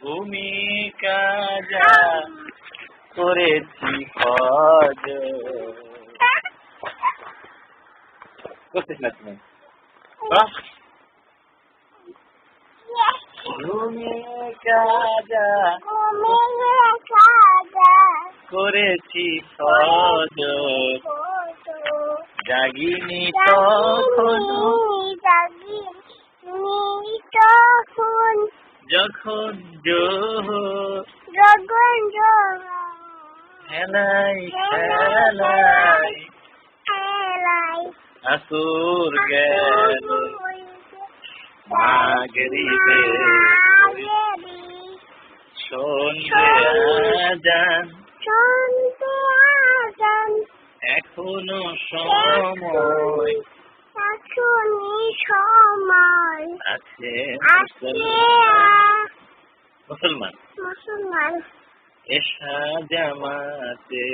ভূমিকা যা করেছি ফজ করছিস না তুমি ভূমিকা যা করেছি ফজ জাগিনি তখন যখন হেলাই খেলাই আসুর গেল মাগরিবে সন্ধ্যে আজান এখনো সময় আছে মুসলমান এসা জামাতে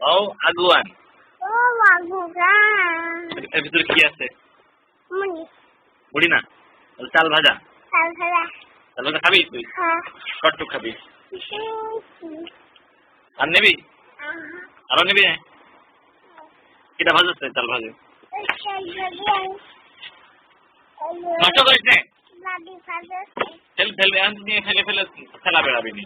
হও আগুয়ান এর ভিতরে কি আছে মুড়ি না চাল ভাজা চাল ভাজা খাবি তুই কটটুক খাবি আর নিবি আরো নিবি কিটা ভাজছে চাল ভাজে নষ্ট করিস না ফেলবে নিয়ে ফেলে ফেলা বেড়াবি নি